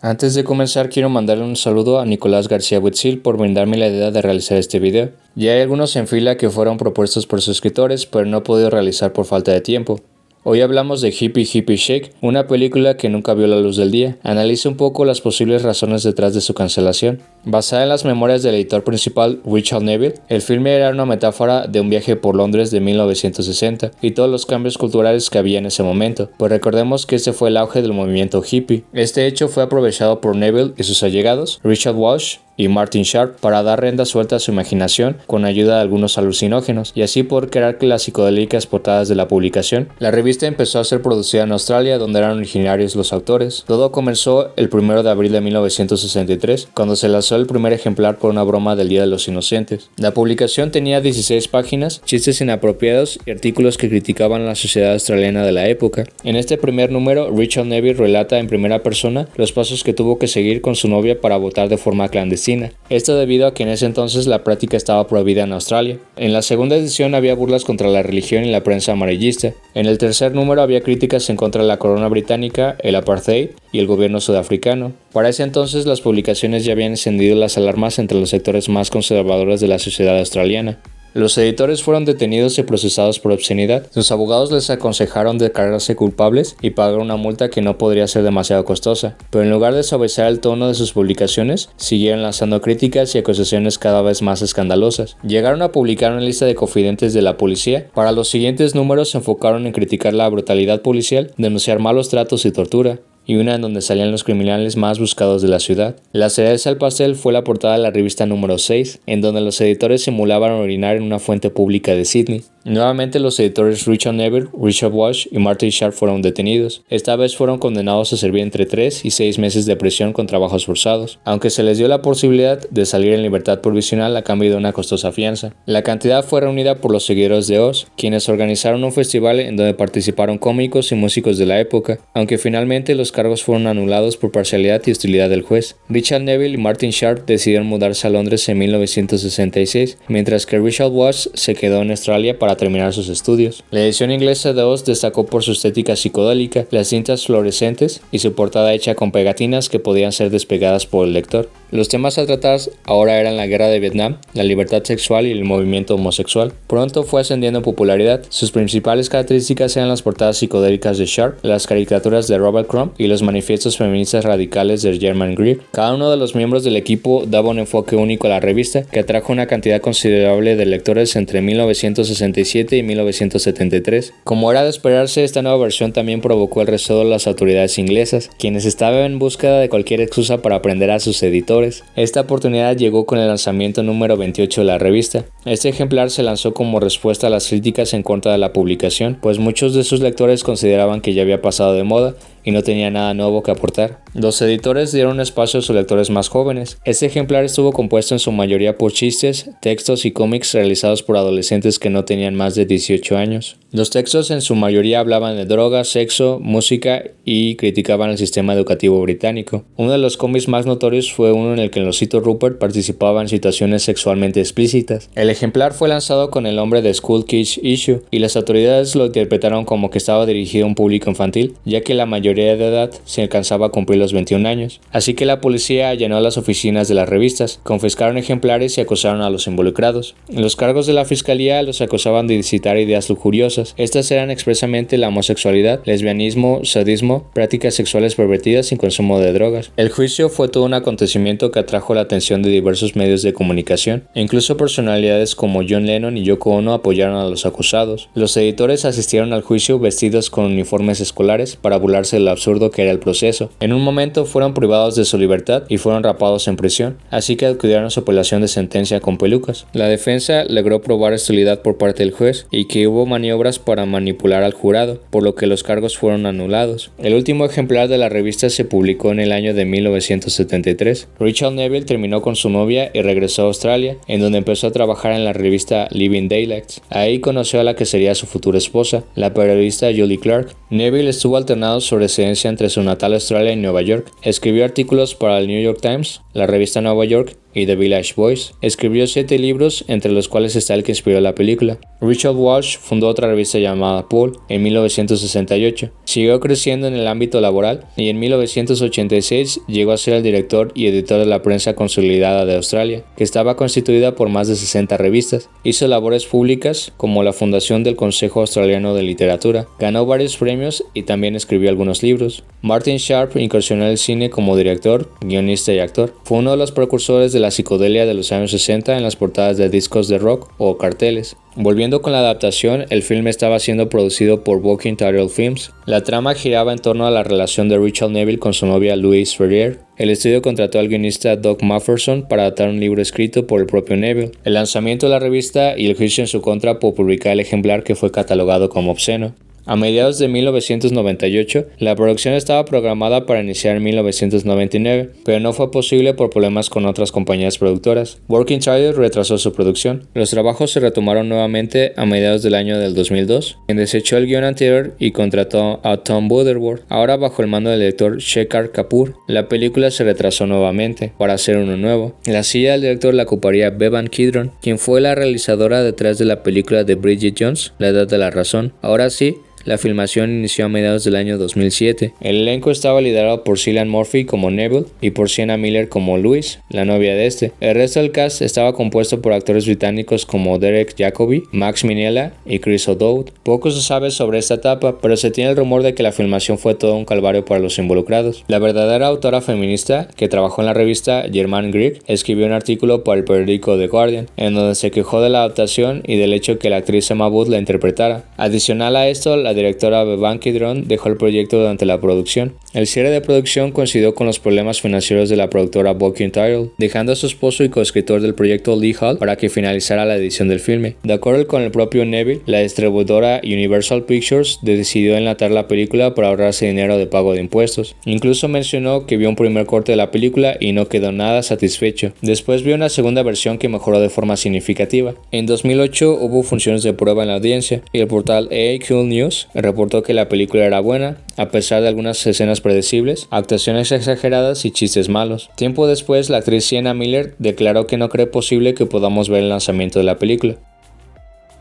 Antes de comenzar quiero mandarle un saludo a Nicolás García Huitzil por brindarme la idea de realizar este video. Ya hay algunos en fila que fueron propuestos por suscriptores pero no he podido realizar por falta de tiempo. Hoy hablamos de Hippie Hippie Shake, una película que nunca vio la luz del día. Analiza un poco las posibles razones detrás de su cancelación. Basada en las memorias del editor principal Richard Neville, el filme era una metáfora de un viaje por Londres de 1960 y todos los cambios culturales que había en ese momento, pues recordemos que este fue el auge del movimiento hippie. Este hecho fue aprovechado por Neville y sus allegados, Richard Walsh y Martin Sharp, para dar rienda suelta a su imaginación con ayuda de algunos alucinógenos y así poder crear las psicodélicas portadas de la publicación. La revista empezó a ser producida en Australia, donde eran originarios los autores. Todo comenzó el 1 de abril de 1963, cuando se lanzó el primer ejemplar por una broma del Día de los Inocentes. La publicación tenía 16 páginas, chistes inapropiados y artículos que criticaban la sociedad australiana de la época. En este primer número, Richard Neville relata en primera persona los pasos que tuvo que seguir con su novia para votar de forma clandestina. Esto debido a que en ese entonces la práctica estaba prohibida en Australia. En la segunda edición había burlas contra la religión y la prensa amarillista. En el tercer número había críticas en contra de la corona británica, el apartheid y el gobierno sudafricano. Para ese entonces las publicaciones ya habían encendido las alarmas entre los sectores más conservadores de la sociedad australiana. Los editores fueron detenidos y procesados por obscenidad. Sus abogados les aconsejaron declararse culpables y pagar una multa que no podría ser demasiado costosa, pero en lugar de suavizar el tono de sus publicaciones, siguieron lanzando críticas y acusaciones cada vez más escandalosas. Llegaron a publicar una lista de confidentes de la policía. Para los siguientes números se enfocaron en criticar la brutalidad policial, denunciar malos tratos y tortura, y una en donde salían los criminales más buscados de la ciudad. La cereza del pastel fue la portada de la revista número 6, en donde los editores simulaban orinar en una fuente pública de Sydney. Nuevamente los editores Richard Neville, Richard Walsh y Martin Sharp fueron detenidos. Esta vez fueron condenados a servir entre 3 y 6 meses de prisión con trabajos forzados, aunque se les dio la posibilidad de salir en libertad provisional a cambio de una costosa fianza. La cantidad fue reunida por los seguidores de Oz, quienes organizaron un festival en donde participaron cómicos y músicos de la época, aunque finalmente los cargos fueron anulados por parcialidad y hostilidad del juez. Richard Neville y Martin Sharp decidieron mudarse a Londres en 1966, mientras que Richard Walsh se quedó en Australia para terminar sus estudios. La edición inglesa de Oz destacó por su estética psicodélica, las cintas fluorescentes y su portada hecha con pegatinas que podían ser despegadas por el lector. Los temas a tratar ahora eran la guerra de Vietnam, la libertad sexual y el movimiento homosexual. Pronto fue ascendiendo en popularidad. Sus principales características eran las portadas psicodélicas de Sharp, las caricaturas de Robert Crumb y los manifiestos feministas radicales de Germaine Greer. Cada uno de los miembros del equipo daba un enfoque único a la revista, que atrajo una cantidad considerable de lectores entre 1967 y 1973. Como era de esperarse, esta nueva versión también provocó el resto de las autoridades inglesas, quienes estaban en búsqueda de cualquier excusa para aprender a sus editores. Esta oportunidad llegó con el lanzamiento número 28 de la revista. Este ejemplar se lanzó como respuesta a las críticas en contra de la publicación, pues muchos de sus lectores consideraban que ya había pasado de moda y no tenía nada nuevo que aportar. Los editores dieron espacio a sus lectores más jóvenes. Este ejemplar estuvo compuesto en su mayoría por chistes, textos y cómics realizados por adolescentes que no tenían más de 18 años. Los textos en su mayoría hablaban de drogas, sexo, música y criticaban el sistema educativo británico. Uno de los cómics más notorios fue uno en el que el osito Rupert participaba en situaciones sexualmente explícitas. El ejemplar fue lanzado con el nombre de School Kids Issue y las autoridades lo interpretaron como que estaba dirigido a un público infantil, ya que la mayoría de edad se alcanzaba a cumplir los 21 años. Así que la policía allanó las oficinas de las revistas, confiscaron ejemplares y acusaron a los involucrados. Los cargos de la fiscalía los acusaban de incitar ideas lujuriosas. Estas eran expresamente la homosexualidad, lesbianismo, sadismo, prácticas sexuales pervertidas y consumo de drogas. El juicio fue todo un acontecimiento que atrajo la atención de diversos medios de comunicación, e incluso personalidades como John Lennon y Yoko Ono apoyaron a los acusados. Los editores asistieron al juicio vestidos con uniformes escolares para burlarse del absurdo que era el proceso. En un momento fueron privados de su libertad y fueron rapados en prisión, así que acudieron a su apelación de sentencia con pelucas. La defensa logró probar hostilidad por parte del juez y que hubo maniobras para manipular al jurado, por lo que los cargos fueron anulados. El último ejemplar de la revista se publicó en el año de 1973. Richard Neville terminó con su novia y regresó a Australia, en donde empezó a trabajar en la revista Living Daylights. Ahí conoció a la que sería su futura esposa, la periodista Julie Clark. Neville estuvo alternado su residencia entre su natal Australia y Nueva York. Escribió artículos para el New York Times, la revista Nueva York y The Village Voice. Escribió 7 libros, entre los cuales está el que inspiró la película. Richard Walsh fundó otra revista llamada Pulp en 1968. Siguió creciendo en el ámbito laboral y en 1986 llegó a ser el director y editor de la prensa consolidada de Australia, que estaba constituida por más de 60 revistas. Hizo labores públicas como la fundación del Consejo Australiano de Literatura. Ganó varios premios y también escribió algunos libros. Martin Sharp incursionó en el cine como director, guionista y actor. Fue uno de los precursores de la psicodelia de los años 60 en las portadas de discos de rock o carteles. Volviendo con la adaptación, el filme estaba siendo producido por Walking Title Films. La trama giraba en torno a la relación de Richard Neville con su novia Louise Ferrier. El estudio contrató al guionista Doug Mafferson para adaptar un libro escrito por el propio Neville. El lanzamiento de la revista y el juicio en su contra por publicar el ejemplar que fue catalogado como obsceno. A mediados de 1998, la producción estaba programada para iniciar en 1999, pero no fue posible por problemas con otras compañías productoras. Working Title retrasó su producción. Los trabajos se retomaron nuevamente a mediados del año del 2002, quien desechó el guion anterior y contrató a Tom Butterworth, ahora bajo el mando del director Shekhar Kapoor. La película se retrasó nuevamente para hacer uno nuevo. La silla del director la ocuparía Bevan Kidron, quien fue la realizadora detrás de la película de Bridget Jones, La Edad de la Razón. Ahora sí, la filmación inició a mediados del año 2007. El elenco estaba liderado por Cillian Murphy como Neville y por Sienna Miller como Louise, la novia de este. El resto del cast estaba compuesto por actores británicos como Derek Jacobi, Max Minella y Chris O'Dowd. Poco se sabe sobre esta etapa, pero se tiene el rumor de que la filmación fue todo un calvario para los involucrados. La verdadera autora feminista, que trabajó en la revista Germaine Greig, escribió un artículo para el periódico The Guardian, en donde se quejó de la adaptación y del hecho que la actriz Emma Booth la interpretara. Adicional a esto, la directora Bevan Kidron dejó el proyecto durante la producción. El cierre de producción coincidió con los problemas financieros de la productora Walking Title, dejando a su esposo y coescritor del proyecto Lee Hall para que finalizara la edición del filme. De acuerdo con el propio Neville, la distribuidora Universal Pictures decidió enlatar la película para ahorrarse dinero de pago de impuestos. Incluso mencionó que vio un primer corte de la película y no quedó nada satisfecho. Después vio una segunda versión que mejoró de forma significativa. En 2008 hubo funciones de prueba en la audiencia y el portal AAQ News reportó que la película era buena, a pesar de algunas escenas predecibles, actuaciones exageradas y chistes malos. Tiempo después, la actriz Sienna Miller declaró que no cree posible que podamos ver el lanzamiento de la película.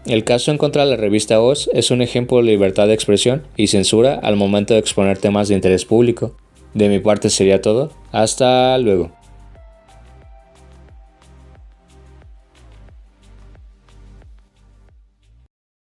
El caso en contra de la revista Oz es un ejemplo de libertad de expresión y censura al momento de exponer temas de interés público. De mi parte sería todo. Hasta luego.